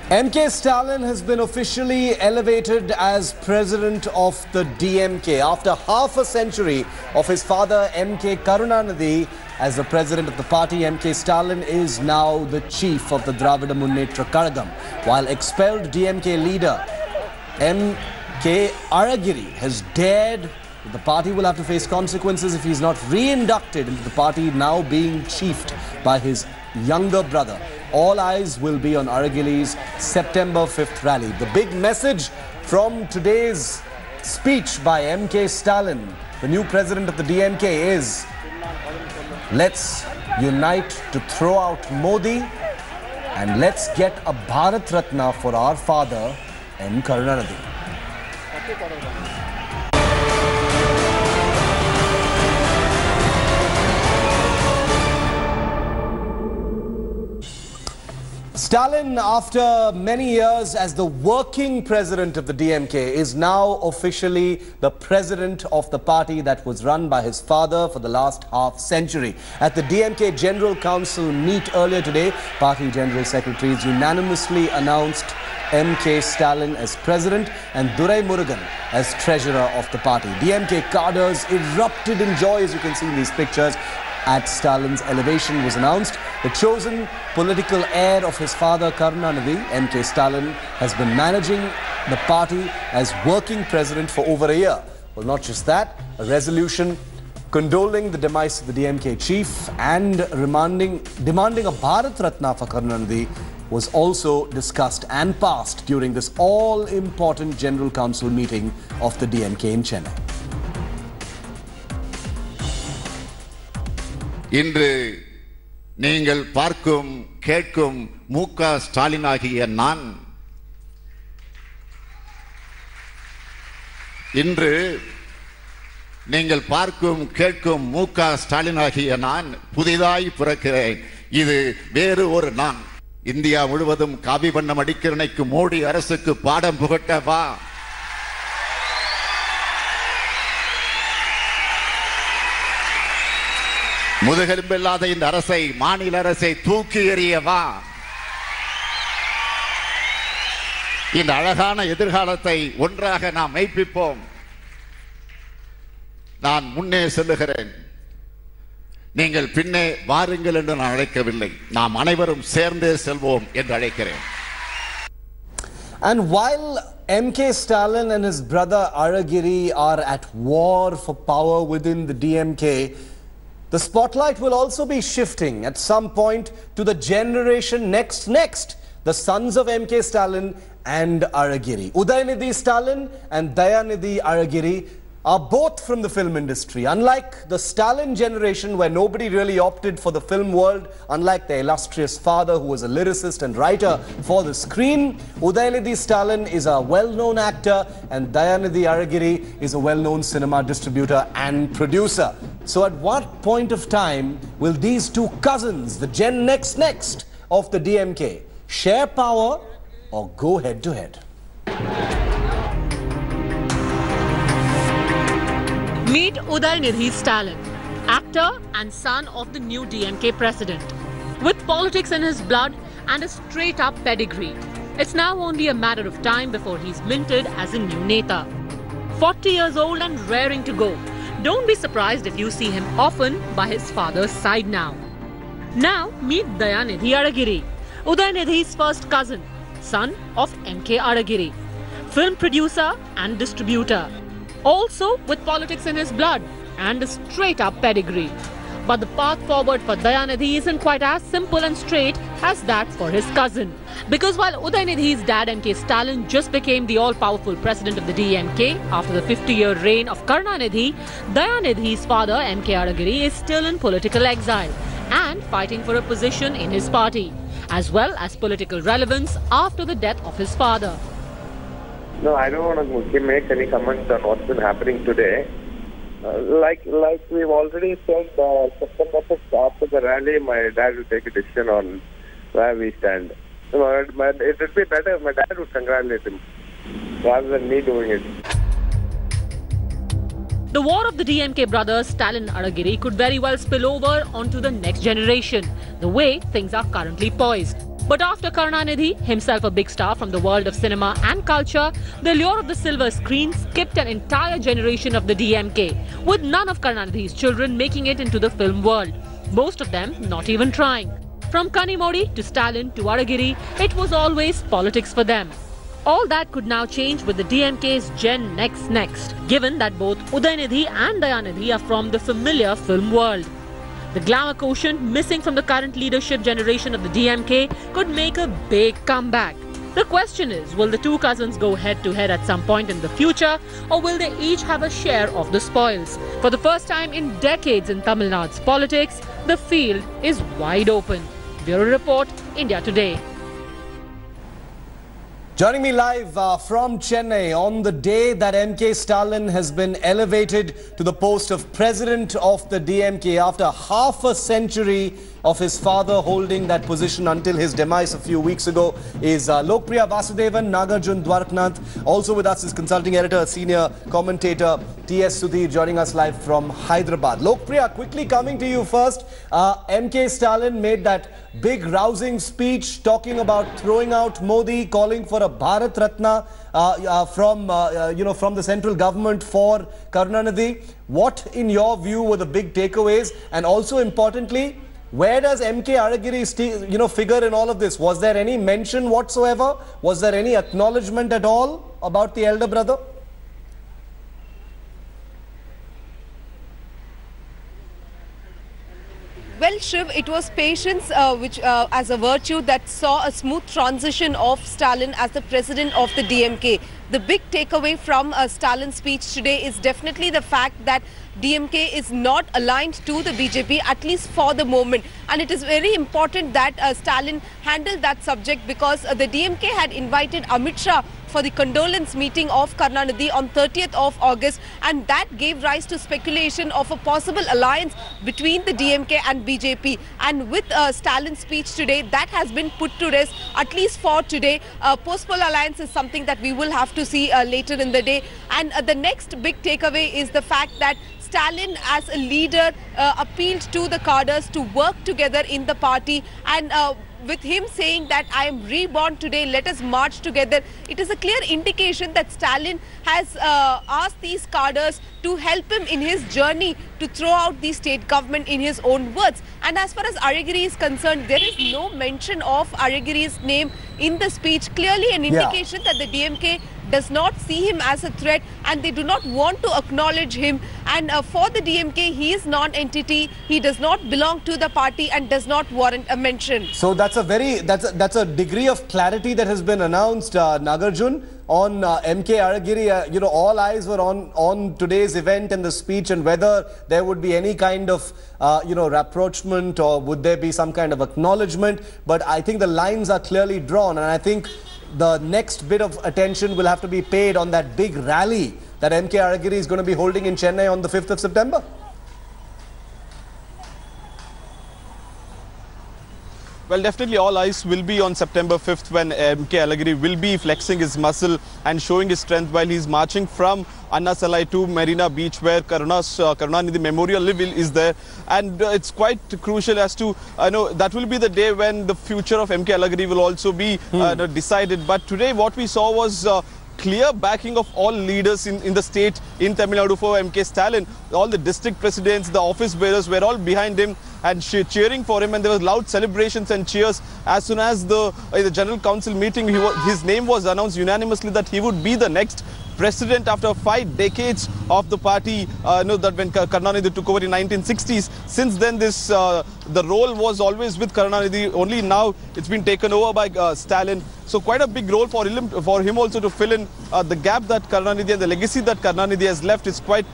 MK Stalin has been officially elevated as president of the DMK after half a century of his father MK Karunanidhi as the president of the party. MK Stalin is now the chief of the Dravida Munnetra Kazhagam, while expelled DMK leader MK Aragiri has dared that the party will have to face consequences if he is not re-inducted into the party, now being chiefed by his younger brother. All eyes will be on Aragiri's September 5th rally. The big message from today's speech by MK Stalin, the new president of the DMK, is let's unite to throw out Modi and let's get a Bharat Ratna for our father, M. Karunanidhi. Stalin, after many years as the working president of the DMK, is now officially the president of the party that was run by his father for the last half century. At the DMK General Council meet earlier today, party general secretaries unanimously announced MK Stalin as president and Durai Murugan as treasurer of the party. DMK cadres erupted in joy, as you can see in these pictures. At Stalin's elevation was announced, the chosen political heir of his father Karunanidhi, MK Stalin, has been managing the party as working president for over a year. Well, not just that, a resolution condoling the demise of the DMK chief and demanding a Bharat Ratna for Karunanidhi was also discussed and passed during this all-important General Council meeting of the DMK in Chennai. இன்று நீங்கள் பார்க்கும் கேட்கும் முக ஸ்டாலின் ஆகிய நான் இன்று நீங்கள் பார்க்கும் கேட்கும் முக ஸ்டாலின் ஆகிய நான் புதிதாய் பிறக்கிறேன். இது வேறு ஒரு நான். இந்தியா முழுவதும் காவி வண்ணம் அடிக்கிறனைக்கு மோடி அரசுக்கு பாடம் புகட்டவா? முதுகெலும்பில்லாத இந்த அரசை, மாநில அரசை தூக்கி எறியவா? இந்த அழகான எதிர்காலத்தை ஒன்றாக நாம் மெய்ப்பிப்போம். நான் முன்னே செல்லுகிறேன், நீங்கள் பின்னே வாருங்கள் என்று நான் அழைக்கவில்லை. நாம் அனைவரும் சேர்ந்தே செல்வோம் என்று அழைக்கிறேன். And while MK Stalin and his brother Aragiri are at war for power within the DMK, the spotlight will also be shifting at some point to the generation next, the sons of MK Stalin and Aragiri. Udayanidhi Stalin and Dayanidhi Aragiri are both from the film industry. Unlike the Stalin generation, where nobody really opted for the film world, unlike their illustrious father who was a lyricist and writer for the screen, Udayanidhi Stalin is a well-known actor and Dayanidhi Aragiri is a well-known cinema distributor and producer. So at what point of time will these two cousins, the Gen next of the DMK, share power or go head-to-head? Meet Udayanidhi Stalin, actor and son of the new DMK president. With politics in his blood and a straight-up pedigree, it's now only a matter of time before he's minted as a new Neta. 40 years old and raring to go. Don't be surprised if you see him often by his father's side now. Now meet Dayanidhi Aragiri, Udayanidhi's first cousin, son of MK Aragiri, film producer and distributor. Also with politics in his blood and a straight-up pedigree. But the path forward for Dayanidhi isn't quite as simple and straight as that for his cousin. Because while Udayanidhi's dad MK Stalin just became the all-powerful president of the DMK after the 50-year reign of Karunanidhi, Dayanidhi's father MK Aragiri is still in political exile and fighting for a position in his party, as well as political relevance after the death of his father. No, I don't want to make any comments on what's been happening today. Like we've already said, September 5th, after the rally, my dad will take a decision on where we stand. You know, it would be better if my dad would congratulate him rather than me doing it. The war of the DMK brothers Stalin and Aragiri could very well spill over onto the next generation, the way things are currently poised. But after Karunanidhi, himself a big star from the world of cinema and culture, the allure of the silver screen skipped an entire generation of the DMK, with none of Karunanidhi's children making it into the film world, most of them not even trying. From Kanimodi to Stalin to Aragiri, it was always politics for them. All that could now change with the DMK's Gen Next, given that both Udaynidhi and Dayanidhi are from the familiar film world. The glamour quotient missing from the current leadership generation of the DMK could make a big comeback. The question is, will the two cousins go head to head at some point in the future, or will they each have a share of the spoils? For the first time in decades in Tamil Nadu's politics, the field is wide open. Bureau Report, India Today. Joining me live from Chennai on the day that MK Stalin has been elevated to the post of president of the DMK after half a century of his father holding that position until his demise a few weeks ago is Lokpriya Vasudevan, Nagarjun Dwarknath. Also with us is consulting editor, senior commentator T.S. Sudhir, joining us live from Hyderabad. Lokpriya, quickly coming to you first. MK Stalin made that big rousing speech talking about throwing out Modi, calling for a Bharat Ratna from the central government for Karunanidhi. What, in your view, were the big takeaways? And also importantly, where does MK Aragiri figure in all of this? Was there any mention whatsoever? Was there any acknowledgement at all about the elder brother? Well, Shiv, it was patience which as a virtue that saw a smooth transition of Stalin as the president of the DMK. The big takeaway from Stalin's speech today is definitely the fact that DMK is not aligned to the BJP, at least for the moment. And it is very important that Stalin handled that subject because the DMK had invited Amit Shah for the condolence meeting of Karunanidhi on 30th of August, and that gave rise to speculation of a possible alliance between the DMK and BJP. And with Stalin's speech today, that has been put to rest, at least for today. Post-poll alliance is something that we will have to see later in the day. And the next big takeaway is the fact that Stalin as a leader appealed to the cadres to work together in the party, and with him saying that I am reborn today, let us march together. It is a clear indication that Stalin has asked these cadres to help him in his journey to throw out the state government, in his own words. And as far as Aragiri is concerned, there is no mention of Aragiri's name in the speech. Clearly an indication that the DMK does not see him as a threat and they do not want to acknowledge him. And for the DMK, he is non-entity. He does not belong to the party and does not warrant a mention. So that's a degree of clarity that has been announced, Nagarjun, on MK Aragiri. All eyes were on today's event and the speech and whether there would be any kind of rapprochement or would there be some kind of acknowledgement. But I think the lines are clearly drawn, and I think the next bit of attention will have to be paid on that big rally that MK Aragiri is going to be holding in Chennai on the 5th of September. Well, definitely all eyes will be on September 5th when MK Aragiri will be flexing his muscle and showing his strength while he's marching from Anna Salai to Marina Beach, where Karunanidhi Memorial is there. And it's quite crucial as to, that will be the day when the future of MK Aragiri will also be decided. But today what we saw was clear backing of all leaders in the state in Tamil Nadu for MK Stalin. All the district presidents, the office bearers were all behind him and cheering for him, and there was loud celebrations and cheers. As soon as the General Council meeting, his name was announced unanimously that he would be the next president after 5 decades of the party. That when Karunanidhi took over in 1960s. Since then, the role was always with Karunanidhi. Only now it's been taken over by Stalin. So quite a big role for him also to fill in the gap that Karunanidhi and the legacy that Karunanidhi has left is quite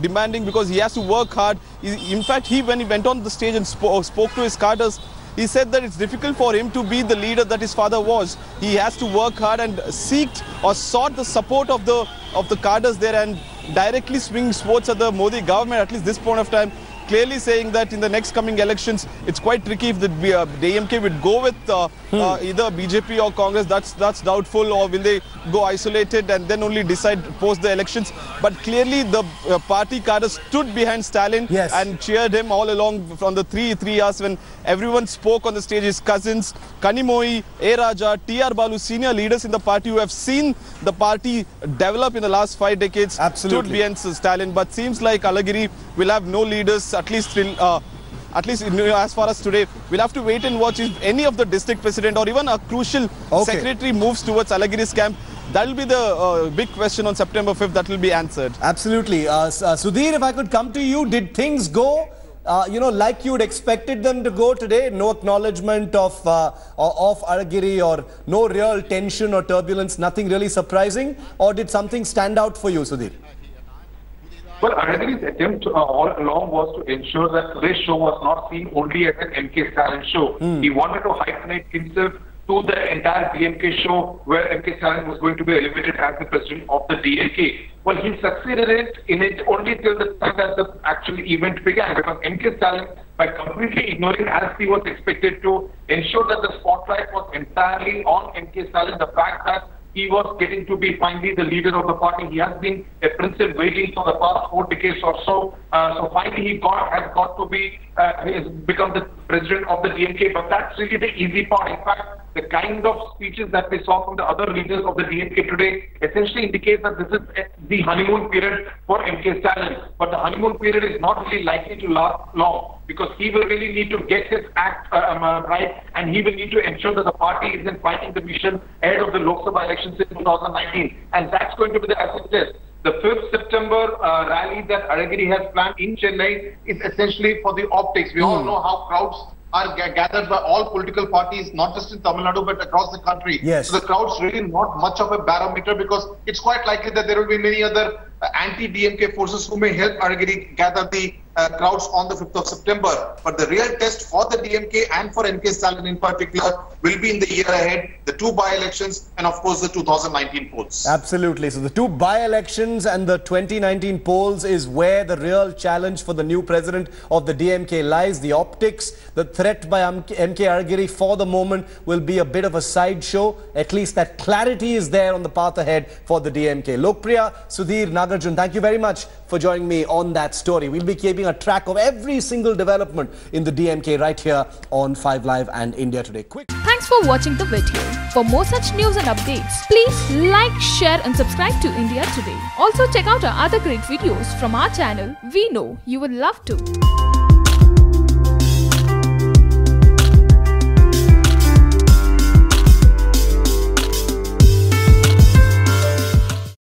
demanding, because he has to work hard. In fact, when he went on the stage and spoke to his cadres, he said that it's difficult for him to be the leader that his father was. He has to work hard and sought the support of the cadres there and directly swing towards the Modi government. At least this point of time, clearly saying that in the next coming elections, it's quite tricky if the DMK would go with either BJP or Congress. That's doubtful, or will they go isolated and then only decide post the elections? But clearly the party cadre stood behind Stalin and cheered him all along from the three hours when everyone spoke on the stage. His cousins, Kanimoi, A. Raja, T.R. Balu, senior leaders in the party who have seen the party develop in the last 5 decades, stood behind Stalin. But seems like Alagiri will have no leaders, at least as far as today. We'll have to wait and watch if any of the district president or even a crucial secretary moves towards Alagiri's camp. That will be the big question on September 5th that will be answered. Absolutely. Sudhir, if I could come to you, did things go like you'd expected them to go today? No acknowledgement of Alagiri, or no real tension or turbulence, nothing really surprising? Or did something stand out for you, Sudhir? Well, Alagiri's attempt all along was to ensure that today's show was not seen only as an MK Stalin show. He wanted to hyphenate himself to the entire DMK show, where MK Stalin was going to be elevated as the president of the DMK. Well, he succeeded in it only till the time that the actual event began, because MK Stalin, by completely ignoring, as he was expected to, ensure that the spotlight was entirely on MK Stalin. The fact that he was getting to be finally the leader of the party. He has been a prince in waiting for the past 4 decades or so. So finally he has become the president of the DMK. But that's really the easy part. In fact, the kind of speeches that we saw from the other leaders of the DMK today essentially indicates that this is the honeymoon period for MK Stalin. But the honeymoon period is not really likely to last long, because he will really need to get his act right, and he will need to ensure that the party is in fighting the mission ahead of the Lok Sabha elections in 2019. And that's going to be the acid test. The 5th September rally that Alagiri has planned in Chennai is essentially for the optics. We all know how crowds are gathered by all political parties, not just in Tamil Nadu, but across the country. So the crowd's really not much of a barometer, because it's quite likely that there will be many other anti-DMK forces who may help Alagiri gather the crowds on the 5th of September. But the real test for the DMK and for MK Stalin in particular will be in the year ahead, the 2 by-elections and of course the 2019 polls. Absolutely. So the 2 by-elections and the 2019 polls is where the real challenge for the new president of the DMK lies. The optics, the threat by MK Alagiri for the moment will be a bit of a sideshow. At least that clarity is there on the path ahead for the DMK. Lokpriya, Sudhir, Nagarjun, thank you very much for joining me on that story. We'll be keeping a track of every single development in the DMK right here on 5 Live and India Today. Thanks for watching the video. For more such news and updates, please like, share and subscribe to India Today. Also check out our other great videos from our channel. We know you would love to.